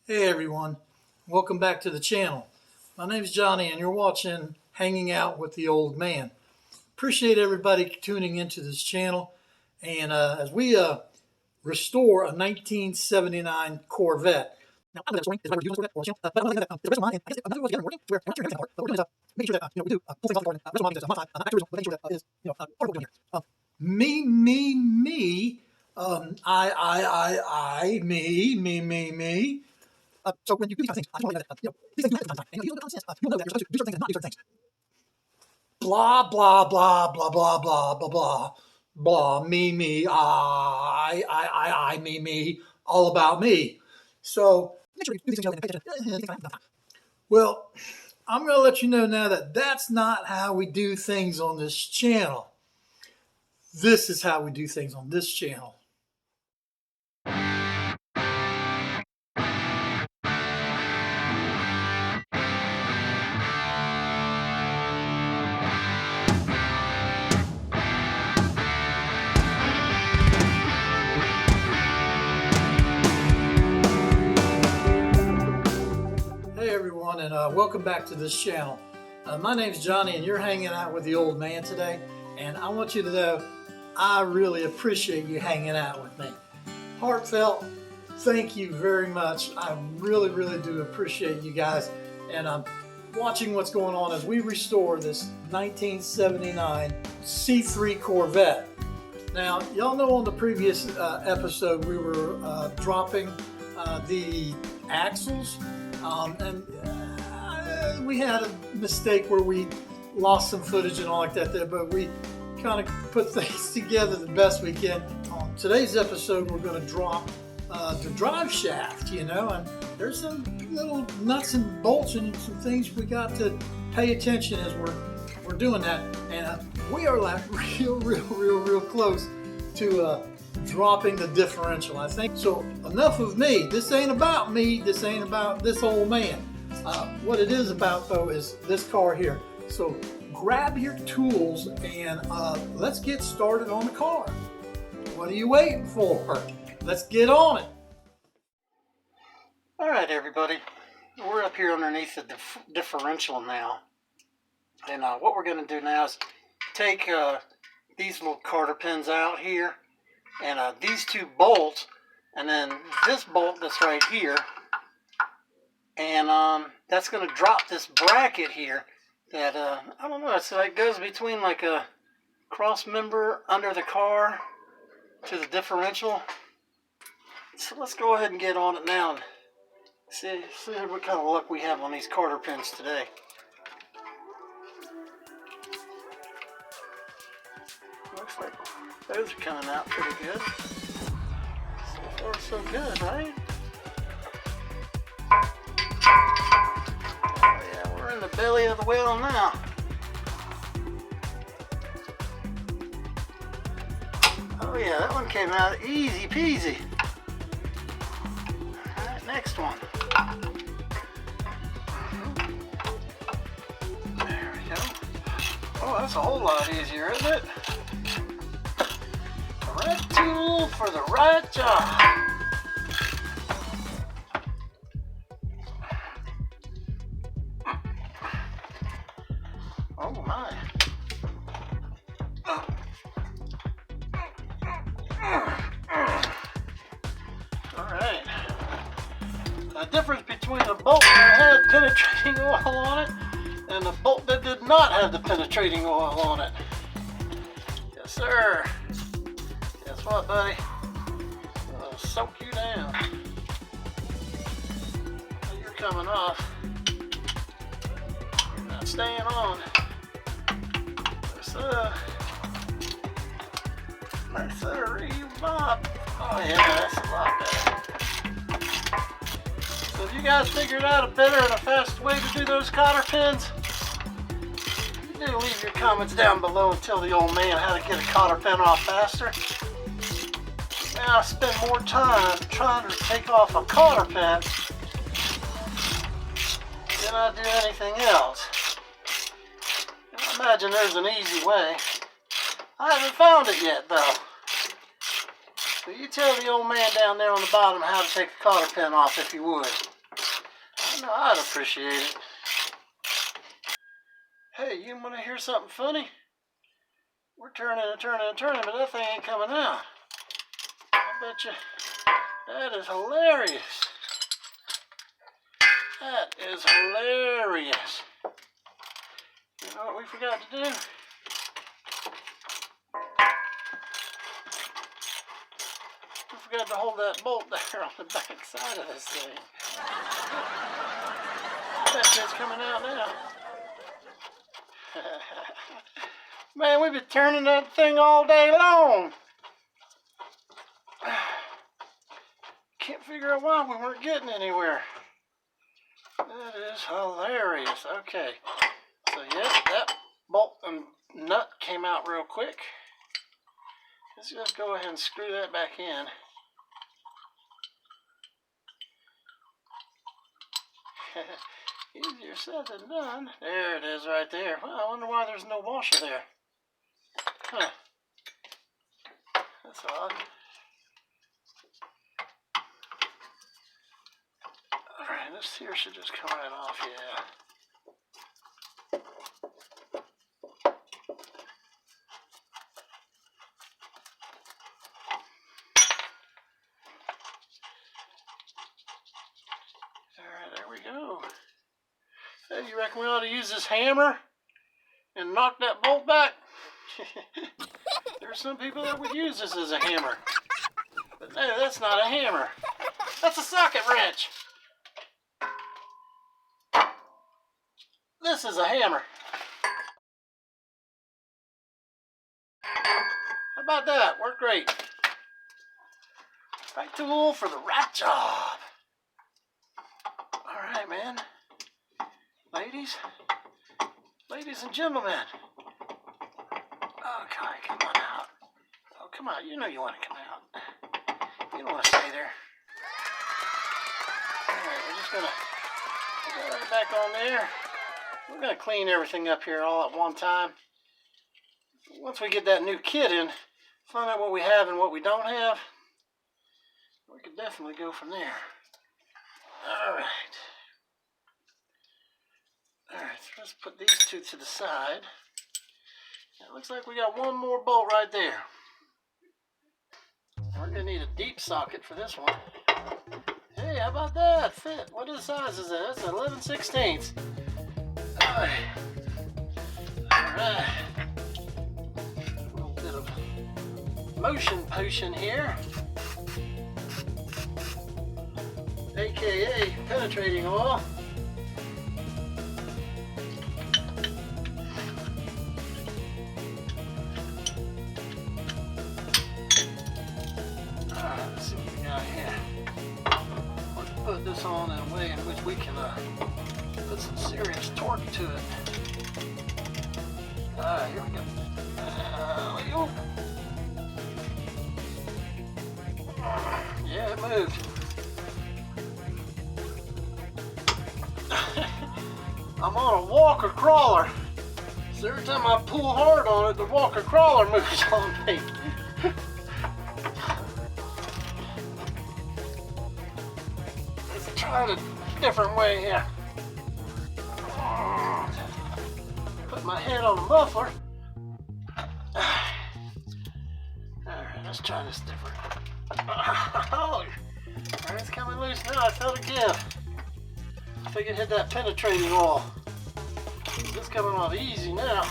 Hey everyone, welcome back to the channel. My name's Johnny and you're watching Hanging Out with the Old Man. Appreciate everybody tuning into this channel. And as we restore a 1979 Corvette. Now, I'm going to explain is why we're doing this Corvette on the channel, but I want to say that the rest of mine, and I'm not really getting working, where we're not turning everything apart, but what we're doing is making sure that we do pull things off the car, and the rest of mine is modified, back to original, but making sure that is, part of what we're doing here. Me, me. So when you do these kind of things, I just want to let these things do happen from time to time. And you don't understand, you'll know that you're supposed to do certain things and not do certain things. Blah, blah, blah, blah, blah, blah, blah, blah, blah, me, I, me, all about me. So, make sure you do these things and pay attention. Well, I'm going to let you know now that that's not how we do things on this channel. This is how we do things on this channel. Hey everyone, and welcome back to this channel. My name's Johnny and you're hanging out with the old man today, and I want you to know I really appreciate you hanging out with me. Heartfelt thank you very much. I really do appreciate you guys, and I'm watching what's going on as we restore this 1979 C3 Corvette. Now, y'all know on the previous episode we were dropping the axles, and we had a mistake where we lost some footage and all like that there, but we kind of put things together the best we can. On today's episode, we're going to drop the drive shaft, and there's some little nuts and bolts and some things we got to pay attention as we're doing that, and we are like real close to dropping the differential, I think. So enough of me. This ain't about me. This ain't about this old man. What it is about, though, is this car here. So grab your tools and let's get started on the car. What are you waiting for? Let's get on it. All right, everybody. We're up here underneath the differential now. And what we're going to do now is take these little cotter pins out here, and these two bolts, and then this bolt that's right here, and that's going to drop this bracket here that I don't know, so it goes between like a cross member under the car to the differential. So let's go ahead and get on it now and see what kind of luck we have on these cotter pins today. Looks like those are coming out pretty good. So far so good, right? Oh yeah, we're in the belly of the whale now. Oh yeah, that one came out easy peasy. Alright, next one. There we go. Oh, that's a whole lot easier, isn't it? The right tool for the right job. Oh my. Alright. The difference between the bolt that had penetrating oil on it and the bolt that did not have the penetrating oil on it. Yes, sir. Guess what, buddy? It'll soak you down. You're coming off. You're not staying on. Nice Bob. Oh yeah, that's a lot better. So if you guys figured out a better and a fast way to do those cotter pins, you do leave your comments down below and tell the old man how to get a cotter pin off faster. Now I spend more time trying to take off a cotter pin than I do anything else. I imagine there's an easy way. I haven't found it yet, though. So you tell the old man down there on the bottom how to take a cotter pin off if you would. I know I'd appreciate it. Hey, you want to hear something funny? We're turning and turning and turning, but that thing ain't coming out. I bet you that is hilarious. That is hilarious. You know what we forgot to do? We forgot to hold that bolt there on the back side of this thing. I bet you it's coming out now. Man, we've been turning that thing all day long. Can't figure out why we weren't getting anywhere. That is hilarious. Okay, so yeah, that bolt and nut came out real quick. Let's just go ahead and screw that back in. Easier said than done. There it is right there. Well, I wonder why there's no washer there. Huh. That's odd. Alright, this here should just come right off, yeah. Alright, there we go. Hey, you reckon we ought to use this hammer and knock that bolt back? There are some people that would use this as a hammer. But no, that's not a hammer. That's a socket wrench. This is a hammer. How about that? Worked great. Right tool for the right job. Alright, man. Ladies and gentlemen. Okay, come on out. Oh, come on. You know you want to come out. You don't want to stay there. Alright, we're just going to put that right back on there. We're going to clean everything up here all at one time. Once we get that new kit in, find out what we have and what we don't have, we could definitely go from there. Alright. Alright, so let's put these two to the side. It looks like we got one more bolt right there. We're going to need a deep socket for this one. Hey, how about that? Fit. What size is that? That's 11/16. Alright. A little bit of motion potion here. AKA penetrating oil. Let's see what we got here. Let's put this on in a way in which we can put some serious torque to it. Here we go. Yeah, it moved. I'm on a walker crawler. So every time I pull hard on it, the walker crawler moves on me. Let's try it a different way here. Put my head on the muffler. Alright, let's try this different. Oh, it's coming loose now. I felt it give. I think it hit that penetrating oil. It's coming off easy now.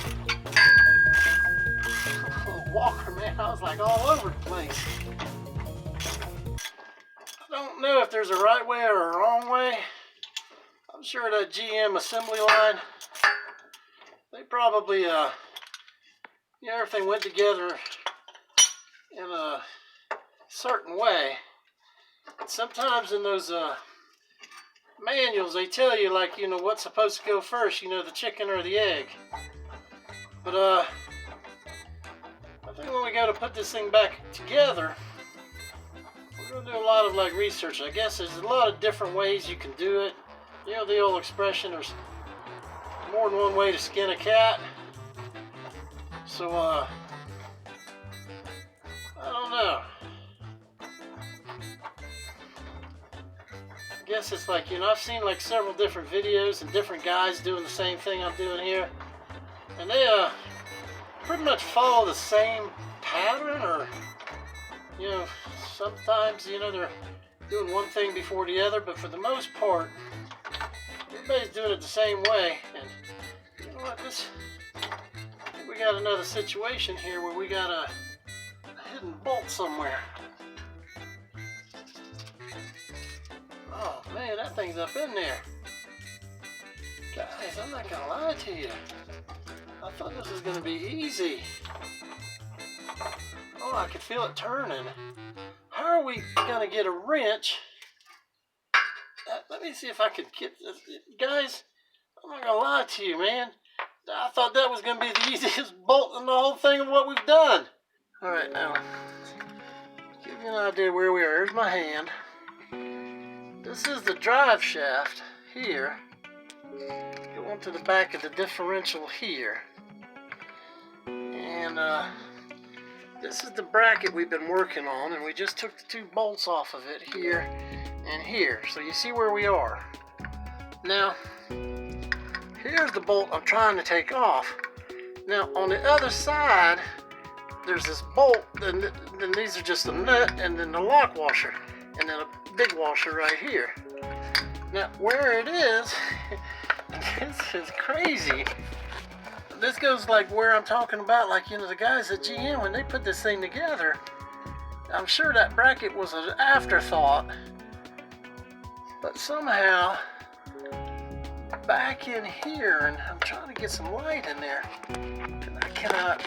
Walker, man, I was like all over the place. I don't know if there's a right way or a wrong way. I'm sure that GM assembly line, they probably, everything went together in a certain way. And sometimes in those manuals, they tell you, like, what's supposed to go first, the chicken or the egg. But I think when we go to put this thing back together, we're going to do a lot of research. I guess there's a lot of different ways you can do it. The old expression, there's more than one way to skin a cat. So I don't know. I guess it's like, you know, I've seen like several different videos and different guys doing the same thing I'm doing here. And they pretty much follow the same pattern, or, you know, sometimes, you know, they're doing one thing before the other, but for the most part, everybody's doing it the same way. And you know what, I think we got another situation here where we got a hidden bolt somewhere. Oh man, that thing's up in there. Guys, I'm not gonna lie to you. I thought this was gonna be easy. Oh, I could feel it turning. How are we gonna get a wrench? Let me see if I could get this. Guys, I'm not gonna lie to you, man. I thought that was gonna be the easiest bolt in the whole thing of what we've done. All right, now, give you an idea where we are. Here's my hand. This is the drive shaft here. Go onto the back of the differential here. And this is the bracket we've been working on, and we just took the 2 bolts off of it here and here. So you see where we are. Now, here's the bolt I'm trying to take off. Now, on the other side, there's this bolt, then these are just a nut, and then the lock washer, and then a big washer right here. Now, where it is, this is crazy. This goes like where I'm talking about, like, you know, the guys at GM, when they put this thing together, I'm sure that bracket was an afterthought, but somehow back in here, and I'm trying to get some light in there, and I cannot,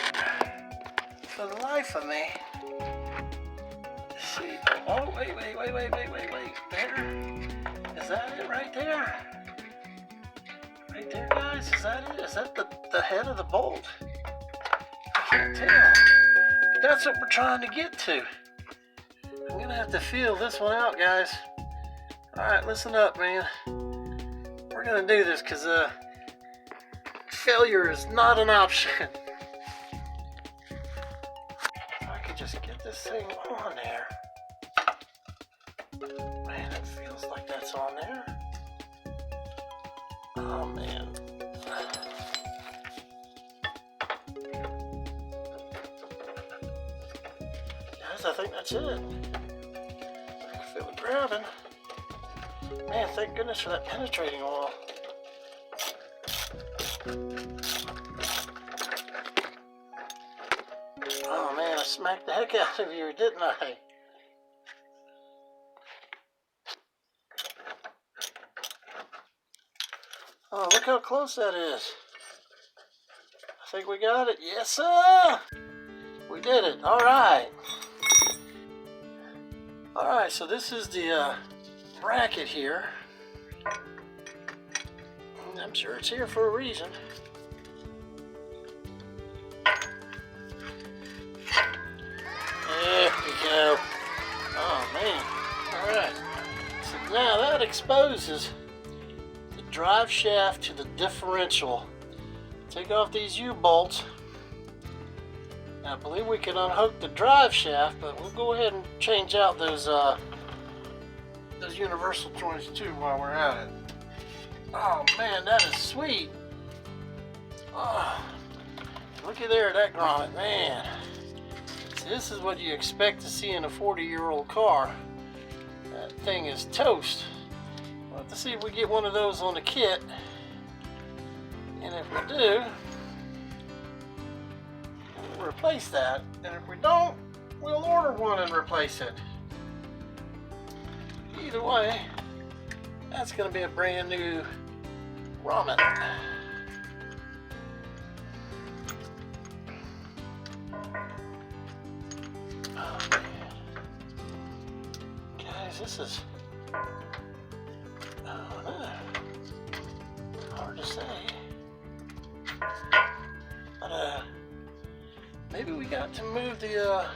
for the life of me, see. Oh, wait, there. Is that it right there? Right there, guys, is that it? Is that the head of the bolt? I can't tell. But that's what we're trying to get to. I'm gonna have to feel this one out, guys. Alright, listen up, man. We're gonna do this, because failure is not an option. If I could just get this thing on there. Man, it feels like that's on there. Oh man. Guys, I think that's it. I can feel it grabbing. Man, thank goodness for that penetrating oil. Oh man, I smacked the heck out of you, didn't I? Oh, look how close that is. I think we got it. Yes, sir! We did it. All right. All right, so this is the bracket here. I'm sure it's here for a reason. There we go. Oh, man. All right. So now that exposes the drive shaft to the differential. Take off these U-bolts. I believe we can unhook the drive shaft, but we'll go ahead and change out those universal joints too while we're at it. Oh man, that is sweet. Oh, looky there at that grommet, man. See, this is what you expect to see in a 40-year-old car. That thing is toast. We'll have to see if we get one of those on the kit. And if we do, we'll replace that. And if we don't, we'll order one and replace it. Either way, that's going to be a brand new grommet. Oh man. Guys, this is hard to say. But maybe we got to move the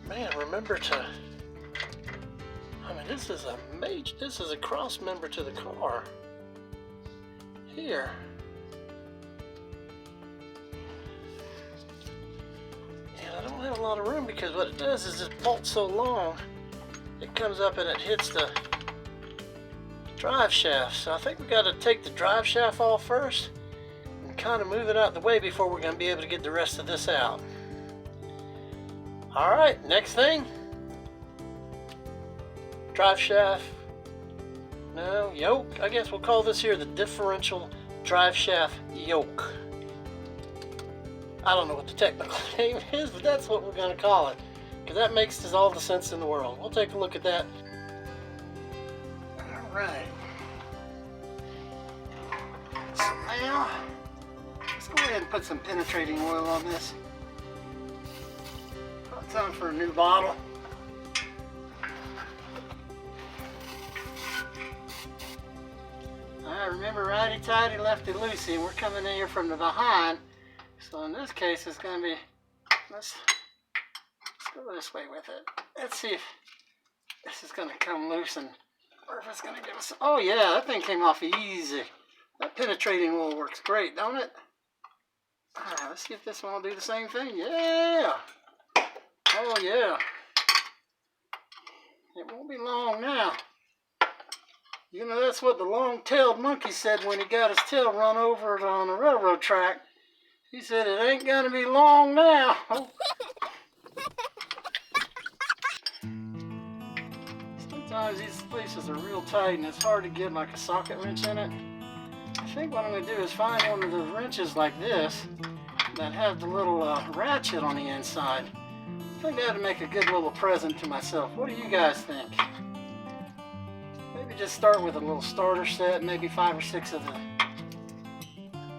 man, remember to, I mean, this is a cross member to the car here. And I don't have a lot of room because what it does is this bolt's so long, it comes up and it hits the drive shaft. So I think we got to take the drive shaft off first and kind of move it out the way before we're going to be able to get the rest of this out. All right, next thing, drive shaft, no, yoke. I guess we'll call this here the differential drive shaft yoke. I don't know what the technical name is, but that's what we're going to call it, because that makes all the sense in the world. We'll take a look at that. All right. So now, let's go ahead and put some penetrating oil on this. About time for a new bottle. Alright, remember righty-tighty, lefty-loosey, and we're coming in here from the behind. So in this case, it's going to be, let's go this way with it. Let's see if this is going to come loose and, or if it's going to give us, oh yeah, that thing came off easy. That penetrating oil works great, don't it? Alright, let's see if this one will do the same thing. Yeah! Oh yeah. It won't be long now. You know, that's what the long-tailed monkey said when he got his tail run over on a railroad track. He said, it ain't gonna be long now. Sometimes these places are real tight and it's hard to get like a socket wrench in it. I think what I'm gonna do is find one of those wrenches like this that have the little ratchet on the inside. I think that'd make a good little present to myself. What do you guys think? Maybe just start with a little starter set, maybe 5 or 6 of the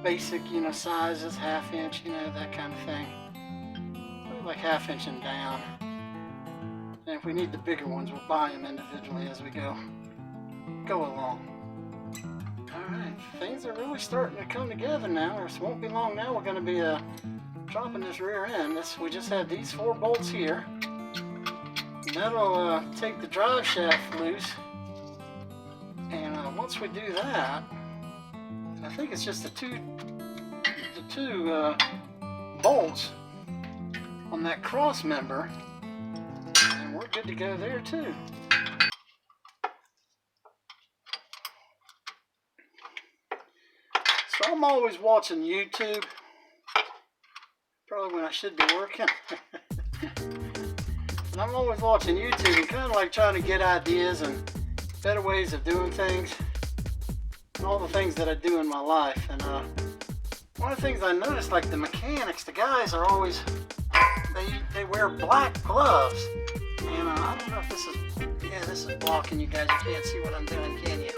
basic, you know, sizes, 1/2 inch, you know, that kind of thing. Maybe like 1/2 inch and down. And if we need the bigger ones, we'll buy them individually as we go along. Alright, things are really starting to come together now. It won't be long now. We're going to be dropping this rear end. We just have these 4 bolts here. And that'll take the drive shaft loose. And once we do that, I think it's just the two bolts on that cross member, and we're good to go there too. So I'm always watching YouTube, probably when I should be working. And I'm always watching YouTube and kind of like trying to get ideas and better ways of doing things, and all the things that I do in my life. And one of the things I noticed, like the mechanics, the guys are always, they wear black gloves. And I don't know if this is, yeah, this is blocking you guys. You can't see what I'm doing, can you?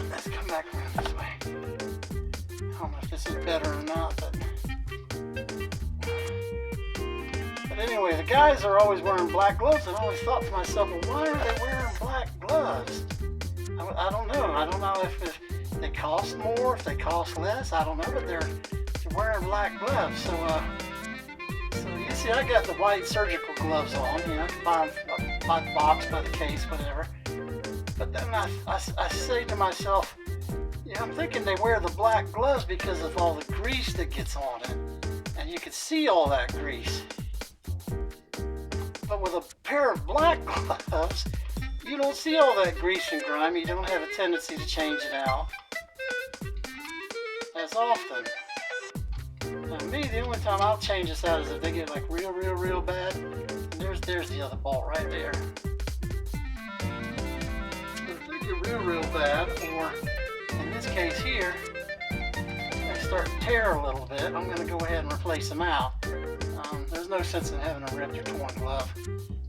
Let's come back around this way. I don't know if this is better or not, but anyway, the guys are always wearing black gloves, and I always thought to myself, well, why are they wearing black gloves? I don't know. I don't know if they cost more, if they cost less. I don't know, but they're wearing black gloves. So you see, I got the white surgical gloves on. You know, I can buy them by the box, by the case, whatever. But then I say to myself, yeah, I'm thinking they wear the black gloves because of all the grease that gets on it, and you can see all that grease. But with a pair of black gloves, you don't see all that grease and grime. You don't have a tendency to change it out as often. Now me, the only time I'll change this out is if they get like real bad. And there's the other bolt right there. So if they get real bad, or in this case here, they start to tear a little bit, I'm going to go ahead and replace them out. There's no sense in having a ripped or torn glove.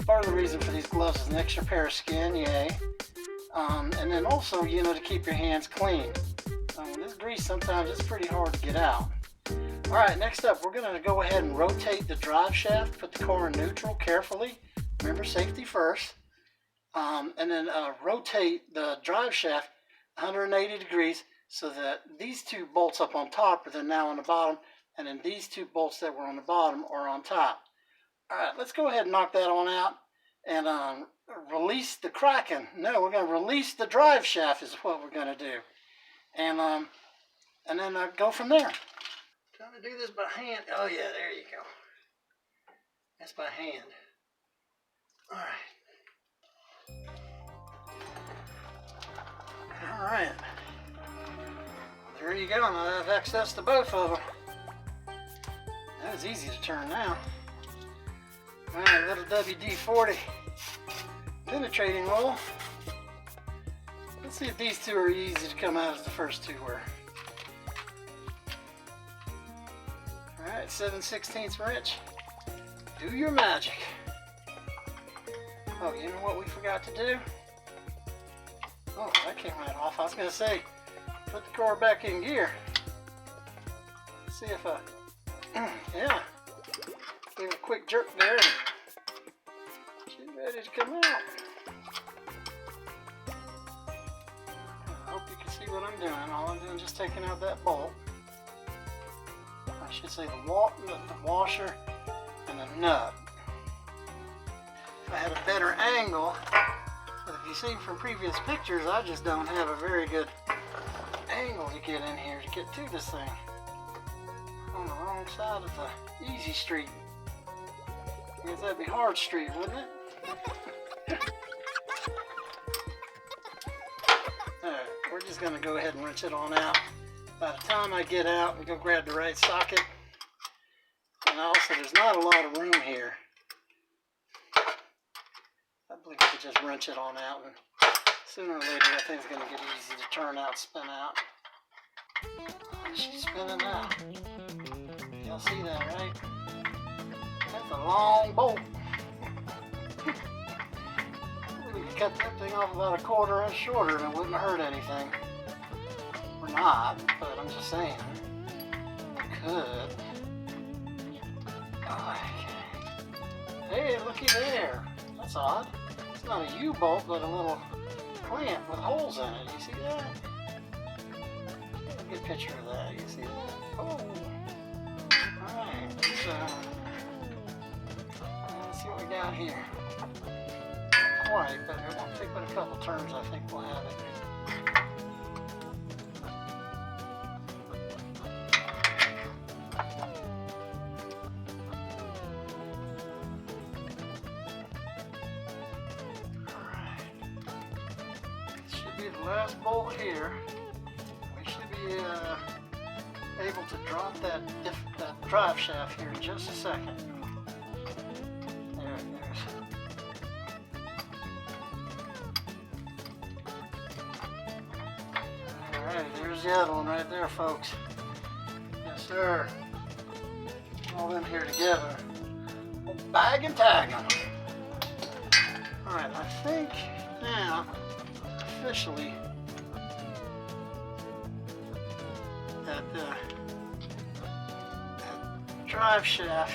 Part of the reason for these gloves is an extra pair of skin, yay. And then also, you know, to keep your hands clean. This grease, sometimes it's pretty hard to get out. Alright, next up, we're going to go ahead and rotate the drive shaft, put the car in neutral carefully. Remember, safety first. And then rotate the drive shaft 180 degrees so that these 2 bolts up on top are then now on the bottom, and then these 2 bolts that were on the bottom are on top. Alright, let's go ahead and knock that on out and release the cracking. No, we're going to release the drive shaft is what we're going to do. And then go from there. Trying to do this by hand. Oh yeah, there you go. That's by hand. Alright. go, and I have access to both of them. That was easy to turn now. Alright, little WD-40 penetrating oil. Let's see if these two are easy to come out as the first two were. Alright, 7/16 wrench. Do your magic. Oh, you know what we forgot to do? Oh, that came right off. I was going to say, put the car back in gear. Let's see if yeah. Give it a quick jerk there. And she's ready to come out. I hope you can see what I'm doing. All I'm doing is just taking out that bolt. I should say the washer and the nut. If I had a better angle, but if you see from previous pictures, I just don't have a very good angle to get in here to get to this thing. On the wrong side of the easy street. I guess that'd be hard street, wouldn't it? Alright, we're just going to go ahead and wrench it on out. By the time I get out and go grab the right socket, and also there's not a lot of room here. I believe we could just wrench it on out, and sooner or later that thing's going to get easy to turn out, spin out. She's spinning out. Y'all see that, right? That's a long bolt. We could cut that thing off about a 1/4 inch shorter and it wouldn't hurt anything. We're not, but I'm just saying. We could. Okay. Hey, looky there. That's odd. It's not a U-bolt, but a little clamp with holes in it. You see that? Get a picture of that. You see that? Oh. Alright, so let's see what we got here. Not quite, but it won't take but a couple turns. I think we'll have it. The last bolt here. We should be able to drop that drive shaft here in just a second. There it is. Alright, there's the other one right there, folks. Yes, sir. All them here together. We'll bag and tag them. Alright, I think now officially that drive shaft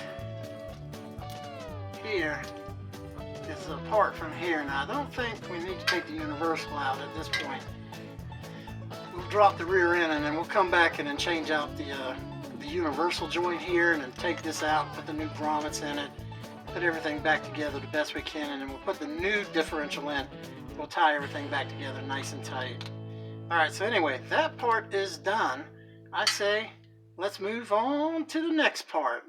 here is apart from here. Now I don't think we need to take the universal out at this point. We'll drop the rear end and then we'll come back and then change out the universal joint here and then take this out, put the new grommets in it, put everything back together the best we can, and then we'll put the new differential in. We'll tie everything back together nice and tight. Alright, so anyway, that part is done. I say, let's move on to the next part.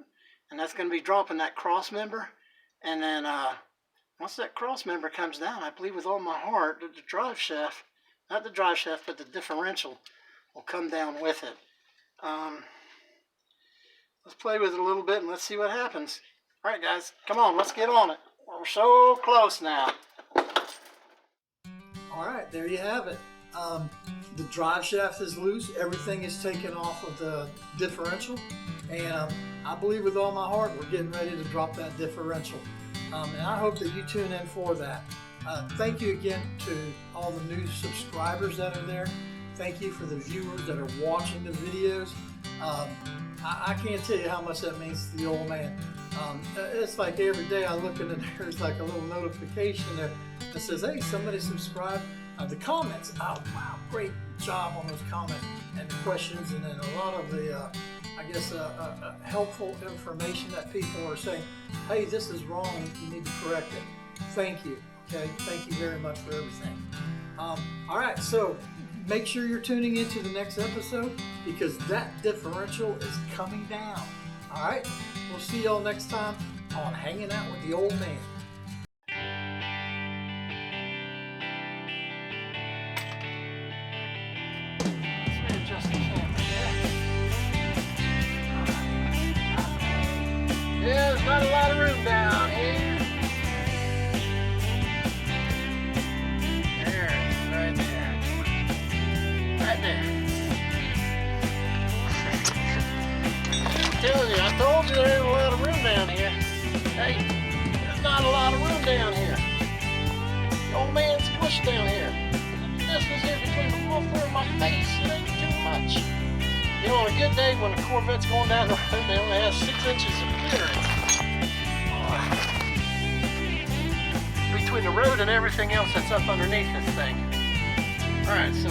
And that's going to be dropping that cross member. And then, once that cross member comes down, I believe with all my heart that the drive shaft, not the drive shaft, but the differential will come down with it. Let's play with it a little bit and let's see what happens. Alright guys, come on, let's get on it. We're so close now. Alright, there you have it. The drive shaft is loose. Everything is taken off of the differential. And I believe with all my heart we're getting ready to drop that differential. And I hope that you tune in for that. Thank you again to all the new subscribers that are there. Thank you for the viewers that are watching the videos. I can't tell you how much that means to the old man. It's like every day I look in and there's like a little notification there that says, hey, somebody subscribed. The comments, oh wow, great job on those comments and the questions, and then a lot of the, I guess, helpful information that people are saying, hey, this is wrong, you need to correct it. Thank you, okay? Thank you very much for everything. All right, so make sure you're tuning into the next episode because that differential is coming down. All right, we'll see y'all next time on Hanging Out with the Old Man. Just a camera there. down here. There, right there. Right there. I'm telling you, I told you there ain't a lot of room down here. Hey, there's not a lot of room down here. The old man's squished down here. This was here between the muffler and my face. It ain't too much. You know, on a good day when the Corvette's going down the road, they only have 6 inches of clearance. Between the road and everything else that's up underneath this thing. Alright, so